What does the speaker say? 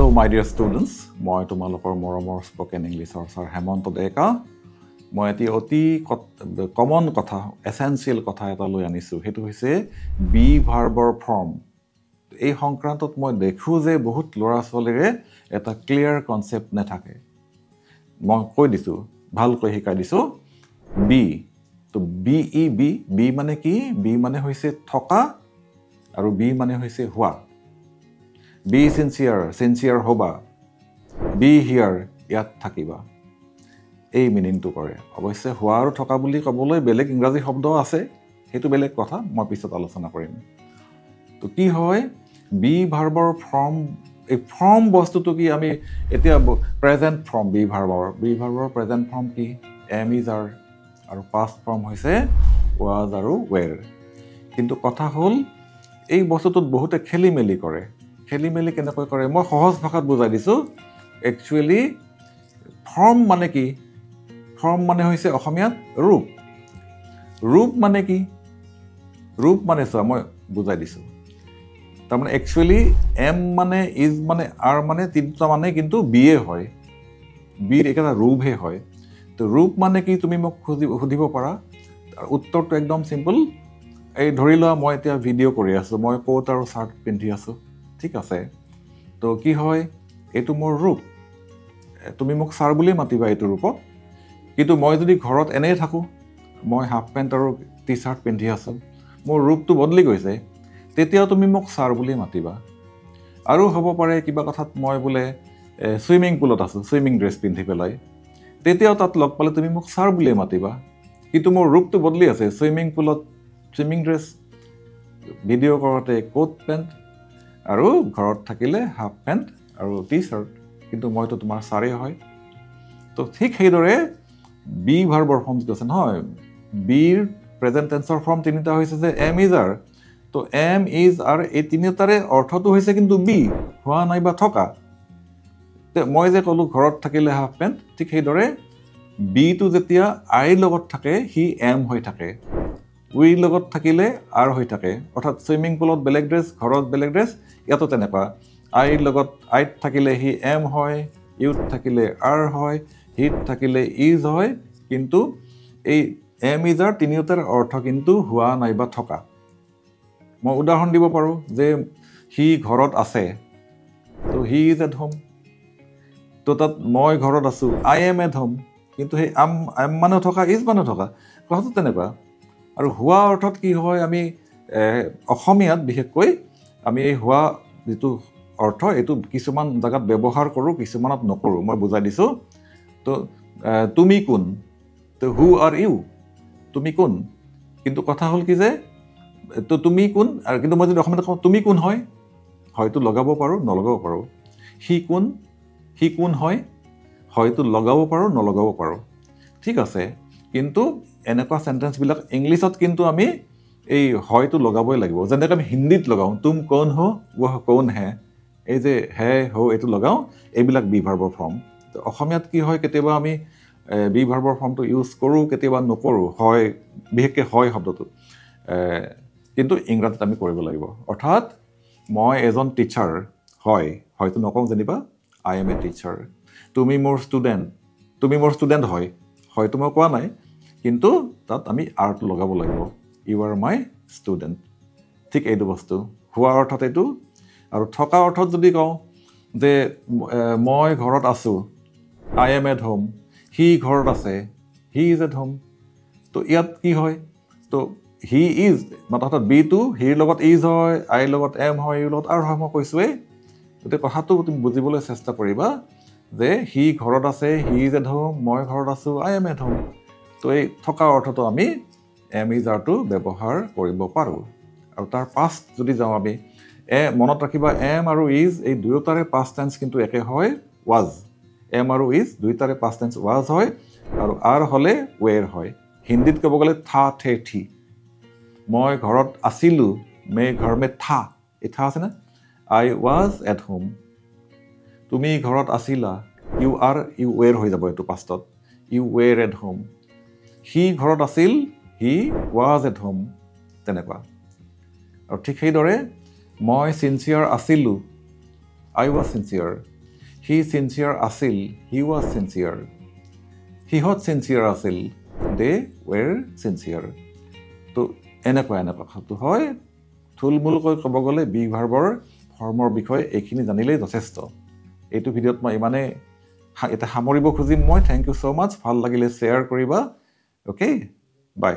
Hello, my dear students. মই তোমালোকৰ মৰমৰ স্পোকেন ইংলিছৰ স্যাৰ হেমন্ত ডেকা। মই এটি অতি কমন কথা, এসেনশিয়াল কথা এটা লৈ আনিছো। হেতু হৈছে বি ভাৰ্বৰ ফৰ্ম। এই সংক্ৰান্তত মই দেখো যে বহুত লৰা ছোৱালীৰে এটা ক্লিয়াৰ কনসেপ্ট নাথাকে। মই কৈ দিছো, ভালকৈ শিকাই দিছো। বি তো বি মানে কি? বি মানে হৈছে থকা আৰু বি মানে হৈছে হোৱা। Be sincere hoba. Be here, ইয়াত থাকিবা। এই মিনিংটো কৰে। অৱশ্যে হোৱা আৰু থকা বুলি ক'বলৈ বেলেগ ইংৰাজী শব্দ আছে, সেইটো বেলেগ কথা, মই পিছত আলোচনা কৰিম। তো কি হয় বি ভাৰ্বৰ ফৰ্ম, এই ফৰ্ম বস্তুটো কি আমি এতিয়া প্ৰেজেন্ট ফৰ্ম বি ভাৰ্বৰ প্ৰেজেন্ট ফৰ্ম কি? am is are আৰু পাষ্ট ফৰ্ম হৈছে was আৰু were। কিন্তু কথা হ'ল এই বস্তুটোত বহুতে খেলিমেলি কৰে। খেলিমেলি কেনেকৈ কৰে মই সহজ ভাষাত বুজাই দিছো। একচুয়ালি ফৰ্ম মানে কি? ফৰ্ম মানে হৈছে অসমীয়াত ৰূপ। ৰূপ মানে কি? ৰূপ মানে চোৱা মই বুজাই দিছো। তাৰমানে একচুয়ালি এম মানে ইজ মানে আৰ মানে তিনিটা মানে কিন্তু বিয়ে হয়। বিৰ এটা ৰূপহে হয়। তো ৰূপ মানে কি তুমি মোক সুধিব পাৰা। উত্তৰটো একদম সিম্পল। এই ধৰি লোৱা মই এতিয়া ভিডিঅ' কৰি আছো, মই কোট আৰু শাৰ্ট পিন্ধি আছো, ঠিক আছে। তো কি হয় এইটো মোৰ ৰূপ। তুমি মোক ছাৰ বুলি মাতিবা এইটো ৰূপত। কিন্তু মই যদি ঘৰত এনেই থাকো, মই হাফ পেণ্ট আৰু টি শাৰ্ট পিন্ধি আছো, মোৰ ৰূপটো বদলি গৈছে, তেতিয়া তুমি মোক ছাৰ বুলি মাতিবা। আৰু হ'ব পাৰে কিবা কথাত মই বোলে সুইমিং পুলত আছো, সুইমিং ড্ৰেছ পিন্ধি পেলাই, তেতিয়াও তাত লগ পালে তুমি মোক ছাৰ বুলি মাতিবা। কিন্তু মোৰ ৰূপটো বদলি আছে। সুইমিং পুলত সুইমিং ড্ৰেছ, ভিডিঅ' কৰোঁতে কোট পেণ্ট, আৰু ঘৰত থাকিলে হাফ পেণ্ট আৰু টি শাৰ্ট, কিন্তু মইতো তোমাৰ ছাৰে হয়। তো ঠিক সেইদৰে বি ভাৰ্বৰ ফৰ্ম যিটো আছে নহয়, বিৰ প্ৰেজেন্ট টেন্সৰ ফৰ্ম তিনিটা হৈছে যে এম ইজ আৰ। তো এম ইজ আৰ এই তিনিটাৰে অৰ্থটো হৈছে কিন্তু বি, হোৱা নাই বা থকা। মই যে ক'লো ঘৰত থাকিলে হাফ পেণ্ট, ঠিক সেইদৰে বিটো যেতিয়া আইৰ লগত থাকে সি এম হৈ থাকে, উইৰ লগত থাকিলে আৰ হৈ থাকে। অৰ্থাৎ সুইমিং পুলত বেলেগ ড্ৰেছ, ঘৰত বেলেগ ড্ৰেছ, ইয়াতো তেনেকুৱা। আইৰ লগত আইত থাকিলে সি এম হয়, ইউত থাকিলে আৰ হয়, হিত থাকিলে ইজ হয়। কিন্তু এই এম ইজ আৰ তিনিওটাৰ অৰ্থ কিন্তু হোৱা নাইবা থকা। মই উদাহৰণ দিব পাৰোঁ যে সি ঘৰত আছে, তো হি ইজ এট হোম। তো তাত মই ঘৰত আছো, আই এম এট হোম। কিন্তু সেই এম মানে থকা, ইজ মানে থকা, কথাটো তেনেকুৱা। আৰু হোৱা অৰ্থত কি হয়, আমি অসমীয়াত বিশেষকৈ আমি এই হোৱা যিটো অৰ্থ এইটো কিছুমান জাগাত ব্যৱহাৰ কৰোঁ, কিছুমানত নকৰোঁ। মই বুজাই দিছোঁ। তো তুমি কোন? তো হু আৰ ইউ? তুমি কোন? কিন্তু কথা হ'ল কি যে তো তুমি কোন, আৰু কিন্তু মই যদি অসমীয়াত কওঁ তুমি কোন হয়, হয়তো লগাব পাৰোঁ, নলগাব পাৰোঁ। সি কোন? সি কোন হয়, হয়তো লগাব পাৰোঁ, নলগাব পাৰোঁ, ঠিক আছে। কিন্তু এনেকুৱা সেন্টেন্সবিলাক ইংলিছত কিন্তু আমি এই হয়তো লগাবই লাগিব। যেনেকৈ আমি হিন্দীত লগাওঁ তুম কৌন হো, ৱহ কৌন হে, এই যে হে হো এইটো লগাওঁ, এইবিলাক বি ভাৰ্বৰ ফৰ্ম। তো অসমীয়াত কি হয়, কেতিয়াবা আমি বি ভাৰ্বৰ ফৰ্মটো ইউজ কৰোঁ, কেতিয়াবা নকৰোঁ, হয় বিশেষকৈ হয় শব্দটো। কিন্তু ইংৰাজীত আমি কৰিব লাগিব। অৰ্থাৎ মই এজন টিচাৰ হয়, হয়তো নকওঁ যেনিবা আই এম এ টিচাৰ। তুমি মোৰ ষ্টুডেণ্ট, তুমি মোৰ ষ্টুডেণ্ট হয়, হয়তো মই কোৱা নাই, কিন্তু তাত আমি আৰটো লগাব লাগিব। ইউ আৰ মাই ষ্টুডেণ্ট। ঠিক এইটো বস্তু হোৱা অৰ্থত এইটো। আৰু থকা অৰ্থত যদি কওঁ যে মই ঘৰত আছোঁ, আই এম এট হোম, সি ঘৰত আছে, হি ইজ এট হোম। তো ইয়াত কি হয়, তো হি ইজ অৰ্থাৎ বিটো হিৰ লগত ইজ হয়, আইৰ লগত এম হয়, ইউৰ লগত আৰ হয়। মই কৈছোঁৱেই। গতিকে কথাটো তুমি বুজিবলৈ চেষ্টা কৰিবা যে সি ঘৰত আছে, হি ইজ এট হোম, মই ঘৰত আছোঁ, আই এম এট হোম। তো এই থকা অৰ্থটো আমি এম ইজ আৰটো ব্যৱহাৰ কৰিব পাৰোঁ। আৰু তাৰ পাষ্ট যদি যাওঁ আমি, মনত ৰাখিবা এম আৰু ইজ এই দুয়োটাৰে পাষ্ট টেন্স কিন্তু একে হয়, ৱাজ। এম আৰু ইজ দুয়োটাৰে পাষ্ট টেন্স ৱাজ হয়, আৰু আৰ হ'লে ৱেৰ হয়। হিন্দীত ক'ব গ'লে থা থে থি। মই ঘৰত আছিলোঁ, মে ঘৰ মে থা, এই থা আছে না, আই ৱাজ এট হোম। তুমি ঘৰত আছিলা, ইউ ৱেৰ হৈ যাব এইটো পাষ্টত, ইউ ৱেৰ এট হোম। সি ঘৰত আছিল, হি ৱাজ এট হোম, তেনেকুৱা। আৰু ঠিক সেইদৰে মই চিনচিয়াৰ আছিলোঁ, আই ৱাজ চিনচিয়াৰ। হি চিনচিয়াৰ আছিল, হি ৱাজ চিনচিয়াৰ। সিহঁত চিনচিয়াৰ আছিল, দে ৱেৰ চিনচিয়াৰ। তো এনেকুৱা কথাটো হয়। থুলমূলকৈ ক'ব গ'লে বি ভাৰ্বৰ ফৰ্মৰ বিষয়ে এইখিনি জানিলেই যথেষ্ট। এইটো ভিডিঅ'ত মই ইমানেই এটা সামৰিব খুজিম মই। থেংক ইউ ছ' মাছ। ভাল লাগিলে শ্বেয়াৰ কৰিবা। অ'কে, বাই।